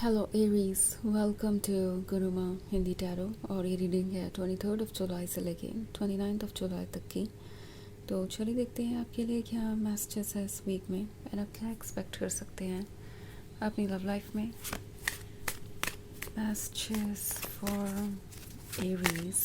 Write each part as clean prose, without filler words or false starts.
Hello Aries, welcome to Guruma Hindi tarot. और ये reading है 23 जुलाई से लेके 29 जुलाई तक की। तो चलिए देखते हैं आपके लिए क्या मैसेजेस है इस वीक में एंड आप क्या एक्सपेक्ट कर सकते हैं अपनी लव लाइफ में। Messages for Aries.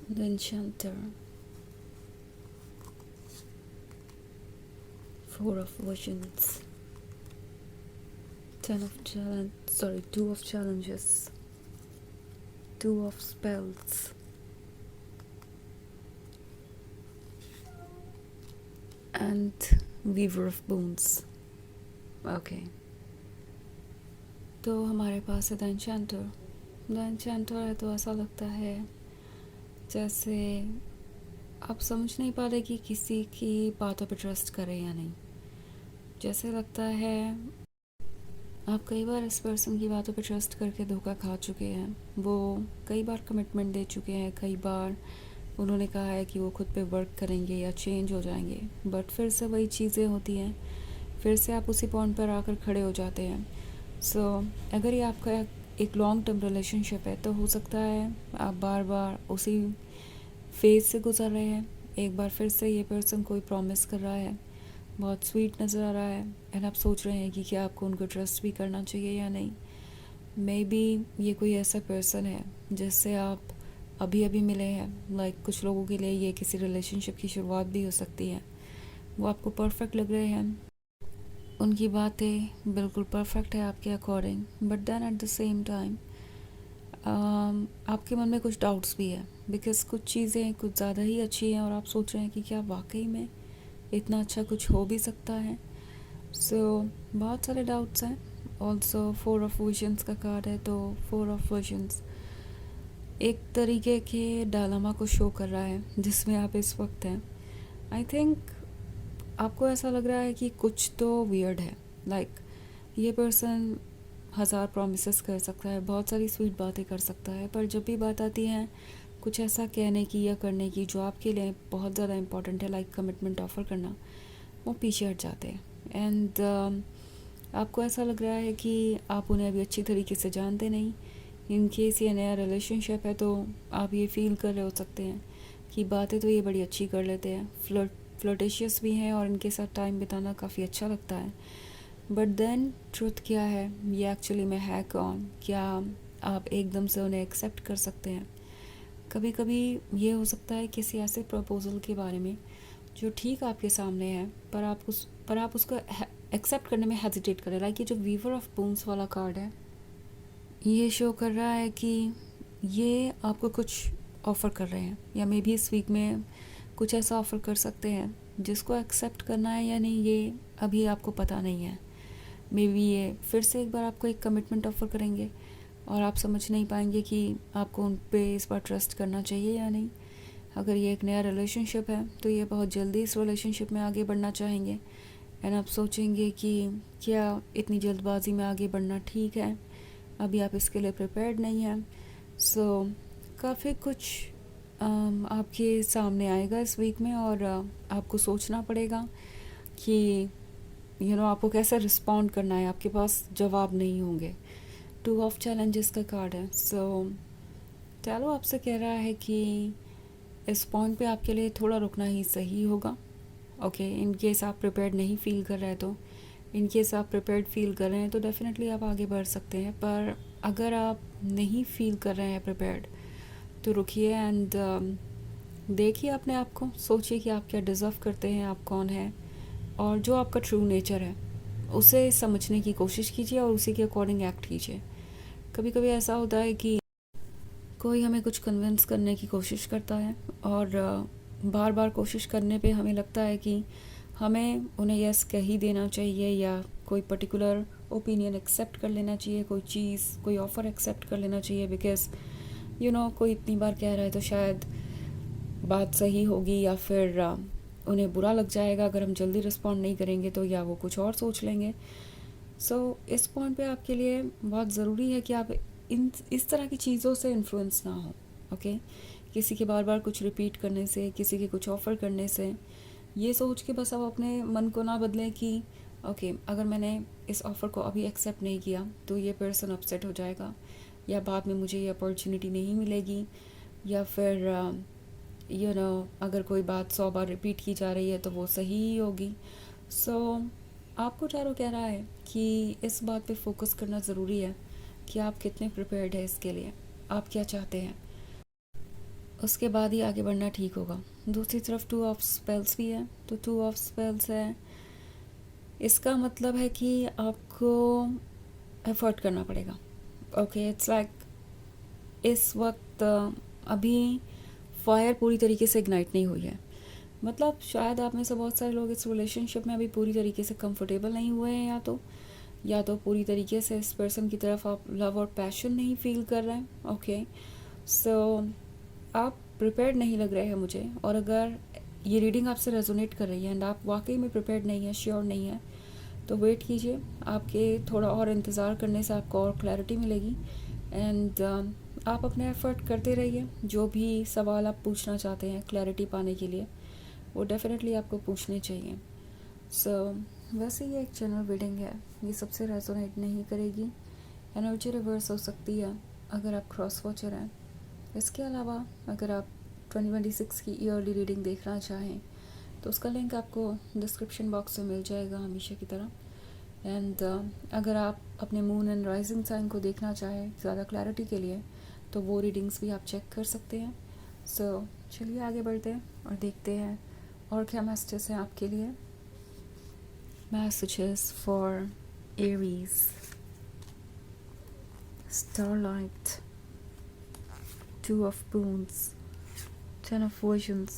The Enchanter, Four of Visions, Two of Challenges, Two of Spells, and Weaver of Boons. Okay, तो हमारे पास है द एन्चेंटर। द एन्चेंटर है तो ऐसा लगता है जैसे आप समझ नहीं पा रहे कि किसी की बातों पे ट्रस्ट करें या नहीं। जैसे लगता है आप कई बार इस पर्सन की बातों पे ट्रस्ट करके धोखा खा चुके हैं। वो कई बार कमिटमेंट दे चुके हैं, कई बार उन्होंने कहा है कि वो खुद पे वर्क करेंगे या चेंज हो जाएंगे, बट फिर से वही चीज़ें होती हैं, फिर से आप उसी पॉइंट पर आकर खड़े हो जाते हैं। अगर ये आपका एक लॉन्ग टर्म रिलेशनशिप है तो हो सकता है आप बार बार उसी फेज से गुजर रहे हैं। एक बार फिर से ये पर्सन कोई प्रॉमिस कर रहा है, बहुत स्वीट नज़र आ रहा है एंड आप सोच रहे हैं कि क्या आपको उनको ट्रस्ट भी करना चाहिए या नहीं। मे बी ये कोई ऐसा पर्सन है जिससे आप अभी अभी मिले हैं। लाइक कुछ लोगों के लिए ये किसी रिलेशनशिप की शुरुआत भी हो सकती है। वो आपको परफेक्ट लग रहे हैं, उनकी बातें बिल्कुल परफेक्ट है आपके according, but then at the same time आपके मन में कुछ डाउट्स भी है, बिकॉज कुछ चीज़ें कुछ ज़्यादा ही अच्छी हैं और आप सोच रहे हैं कि क्या वाकई में इतना अच्छा कुछ हो भी सकता है। बहुत सारे डाउट्स हैं। ऑल्सो फोर ऑफ विजन्स का कार्ड है, तो फोर ऑफ विजन्स एक तरीके के डायलेमा को शो कर रहा है जिसमें आप इस वक्त हैं। आई थिंक आपको ऐसा लग रहा है कि कुछ तो वियर्ड है। लाइक ये पर्सन 1000 प्रॉमिसेस कर सकता है, बहुत सारी स्वीट बातें कर सकता है, पर जब भी बात आती है कुछ ऐसा कहने की या करने की जो आपके लिए बहुत ज़्यादा इम्पॉर्टेंट है, लाइक कमिटमेंट ऑफ़र करना, वो पीछे हट जाते हैं। एंड आपको ऐसा लग रहा है कि आप उन्हें अभी अच्छी तरीके से जानते नहीं। इन केस ये नया रिलेशनशिप है तो आप ये फील कर रहे हो सकते हैं कि बातें तो ये बड़ी अच्छी कर लेते हैं, फ्लर्टेशियस भी हैं और इनके साथ टाइम बिताना काफ़ी अच्छा लगता है। बट देन ट्रुथ क्या है, ये एक्चुअली में है कौन? क्या आप एकदम से उन्हें एक्सेप्ट कर सकते हैं? कभी कभी ये हो सकता है किसी ऐसे प्रपोज़ल के बारे में जो ठीक आपके सामने है, पर आप उसको एक्सेप्ट करने में हेजिटेट करें। लाइक ये जो वीवर ऑफ बून्स वाला कार्ड है, ये शो कर रहा है कि ये आपको कुछ ऑफ़र कर रहे हैं, या मे बी इस वीक में कुछ ऐसा ऑफ़र कर सकते हैं जिसको एक्सेप्ट करना है या नहीं ये अभी आपको पता नहीं है। मे बी ये फिर से एक बार आपको एक कमिटमेंट ऑफ़र करेंगे और आप समझ नहीं पाएंगे कि आपको उन पे इस बार ट्रस्ट करना चाहिए या नहीं। अगर ये एक नया रिलेशनशिप है तो ये बहुत जल्दी इस रिलेशनशिप में आगे बढ़ना चाहेंगे एंड आप सोचेंगे कि क्या इतनी जल्दबाजी में आगे बढ़ना ठीक है, अभी आप इसके लिए प्रिपेयर्ड नहीं हैं। काफ़ी कुछ आपके सामने आएगा इस वीक में और आपको सोचना पड़ेगा कि आपको कैसे रिस्पॉन्ड करना है। आपके पास जवाब नहीं होंगे। टू ऑफ चैलेंजेस का कार्ड है। टैरो आपसे कह रहा है कि इस पॉइंट पे आपके लिए थोड़ा रुकना ही सही होगा। ओके, इन केस आप प्रिपेयर्ड नहीं फील कर रहे हैं तो, इन केस आप प्रिपेयर्ड फील कर रहे हैं तो डेफिनेटली आप आगे बढ़ सकते हैं, पर अगर आप नहीं फील कर रहे हैं प्रिपेयर्ड तो रुकिए एंड देखिए अपने आप को, सोचिए कि आप क्या डिज़र्व करते हैं, आप कौन हैं और जो आपका ट्रू नेचर है उसे समझने की कोशिश कीजिए और उसी के अकॉर्डिंग एक्ट कीजिए। कभी कभी ऐसा होता है कि कोई हमें कुछ कन्विंस करने की कोशिश करता है और बार बार कोशिश करने पे हमें लगता है कि हमें उन्हें यस कह ही देना चाहिए या कोई पर्टिकुलर ओपिनियन एक्सेप्ट कर लेना चाहिए, कोई चीज़, कोई ऑफ़र एक्सेप्ट कर लेना चाहिए, बिकॉज़ कोई इतनी बार कह रहा है तो शायद बात सही होगी, या फिर उन्हें बुरा लग जाएगा अगर हम जल्दी रिस्पॉन्ड नहीं करेंगे तो, या वो कुछ और सोच लेंगे। इस पॉइंट पे आपके लिए बहुत ज़रूरी है कि आप इस तरह की चीज़ों से इन्फ्लुएंस ना हो। ओके, किसी के बार बार कुछ रिपीट करने से, किसी के कुछ ऑफ़र करने से, ये सोच के बस आप अपने मन को ना बदलें कि ओके, अगर मैंने इस ऑफ़र को अभी एक्सेप्ट नहीं किया तो ये पर्सन अपसेट हो जाएगा, या बाद में मुझे ये अपॉर्चुनिटी नहीं मिलेगी, या फिर अगर कोई बात 100 बार रिपीट की जा रही है तो वो सही ही होगी। आपको टैरो कह रहा है कि इस बात पे फोकस करना ज़रूरी है कि आप कितने प्रिपेयर्ड हैं इसके लिए, आप क्या चाहते हैं, उसके बाद ही आगे बढ़ना ठीक होगा। दूसरी तरफ 2 ऑफ स्पेल्स भी है, तो 2 ऑफ स्पेल्स है, इसका मतलब है कि आपको एफर्ट करना पड़ेगा। ओके, इट्स लाइक इस वक्त अभी फायर पूरी तरीके से इग्नाइट नहीं हुई है। मतलब शायद आप में से बहुत सारे लोग इस रिलेशनशिप में अभी पूरी तरीके से कंफर्टेबल नहीं हुए हैं, या तो पूरी तरीके से इस पर्सन की तरफ आप लव और पैशन नहीं फील कर रहे हैं। ओके, आप प्रिपेयर्ड नहीं लग रहे हैं मुझे, और अगर ये रीडिंग आपसे रेजोनेट कर रही है एंड आप वाकई में प्रिपेयर्ड नहीं है, श्योर नहीं है, तो वेट कीजिए। आपके थोड़ा और इंतज़ार करने से आपको और क्लैरिटी मिलेगी, एंड आप अपने एफ़र्ट करते रहिए। जो भी सवाल आप पूछना चाहते हैं क्लैरिटी पाने के लिए, वो डेफिनेटली आपको पूछने चाहिए। वैसे ये एक जनरल रीडिंग है, ये सबसे रेजोनेट नहीं करेगी, एनर्जी रिवर्स हो सकती है अगर आप क्रॉस वॉचर हैं। इसके अलावा अगर आप 2026 की ईयरली रीडिंग देखना चाहें तो उसका लिंक आपको डिस्क्रिप्शन बॉक्स में मिल जाएगा हमेशा की तरह। एंड अगर आप अपने मून एंड राइजिंग साइन को देखना चाहें ज़्यादा क्लैरिटी के लिए, तो वो रीडिंग्स भी आप चेक कर सकते हैं। चलिए आगे बढ़ते हैं और देखते हैं और क्या मैसेजेस हैं आपके लिए। Messages for Aries, starlight, 2 of Wands, 10 of Visions,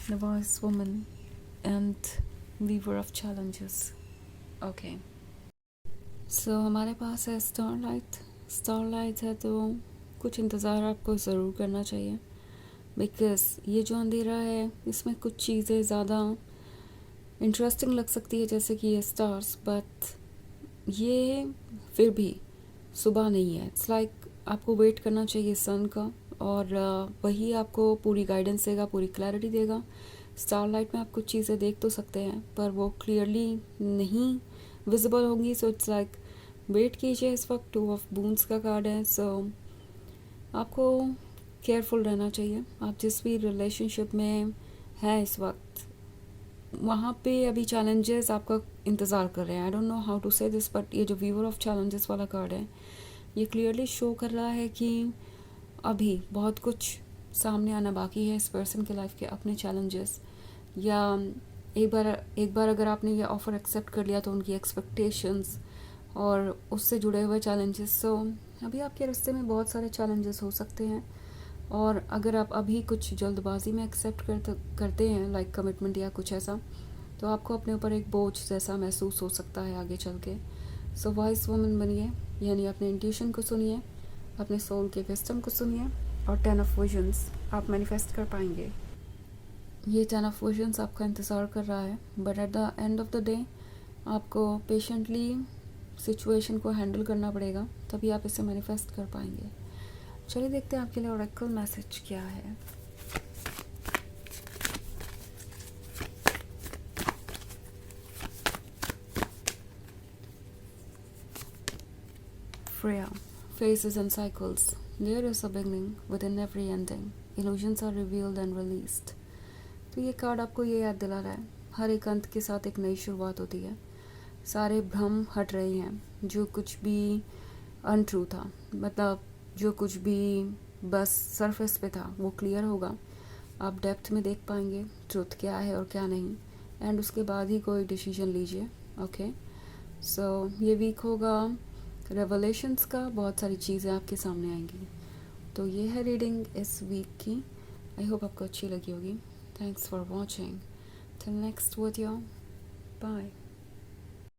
the Wise Woman, and Weaver of Challenges. Okay, हमारे पास है स्टारलाइट है, तो कुछ इंतज़ार आपको ज़रूर करना चाहिए, बिकॉज़ ये जो अंधेरा है इसमें कुछ चीज़ें ज़्यादा इंटरेस्टिंग लग सकती है, जैसे कि ये स्टार्स, बट ये फिर भी सुबह नहीं है। इट्स लाइक आपको वेट करना चाहिए सन का, और वही आपको पूरी गाइडेंस देगा, पूरी क्लैरिटी देगा। स्टारलाइट में आप कुछ चीज़ें देख तो सकते हैं पर वो क्लियरली नहीं विजिबल होंगी। इट्स लाइक वेट कीजिए। इस वक्त 2 of Wands का कार्ड है, आपको केयरफुल रहना चाहिए। आप जिस भी रिलेशनशिप में हैं इस वक्त, वहाँ पे अभी चैलेंजेस आपका इंतज़ार कर रहे हैं। I don't know how to say this, but ये जो वीवर ऑफ चैलेंजेस वाला कार्ड है, ये क्लियरली शो कर रहा है कि अभी बहुत कुछ सामने आना बाकी है इस पर्सन के लाइफ के अपने चैलेंजेस, या एक बार अगर आपने ये ऑफ़र एक्सेप्ट कर लिया तो उनकी एक्सपेक्टेशंस और उससे जुड़े हुए चैलेंजेस। अभी आपके रिश्ते में बहुत सारे चैलेंजेस हो सकते हैं, और अगर आप अभी कुछ जल्दबाजी में एक्सेप्ट करते हैं लाइक कमिटमेंट या कुछ ऐसा, तो आपको अपने ऊपर एक बोझ जैसा महसूस हो सकता है आगे चल के। वाइज वुमन बनिए, यानी अपने इंट्यूशन को सुनिए, अपने सोल के विजडम को सुनिए, और 10 of Visions आप मैनिफेस्ट कर पाएंगे। ये 10 of Visions आपका इंतज़ार कर रहा है, but at the end of the day आपको पेशेंटली सिचुएशन को हैंडल करना पड़ेगा, तभी आप इसे मैनिफेस्ट कर पाएंगे। चलिए देखते हैं आपके लिए ओरेकल मैसेज क्या है। Freya, phases and cycles. There is a beginning within every ending. Illusions are revealed and released. तो ये कार्ड आपको ये याद दिला रहा है, हर एक अंत के साथ एक नई शुरुआत होती है। सारे भ्रम हट रहे हैं, जो कुछ भी अनट्रू था, मतलब जो कुछ भी बस सरफेस पे था, वो क्लियर होगा। आप डेप्थ में देख पाएंगे ट्रुथ क्या है और क्या नहीं, एंड उसके बाद ही कोई डिसीजन लीजिए। ओके, ये वीक होगा रेवलेशंस का, बहुत सारी चीज़ें आपके सामने आएंगी। तो ये है रीडिंग इस वीक की। आई होप आपको अच्छी लगी होगी। Thanks for watching. Till next video, bye.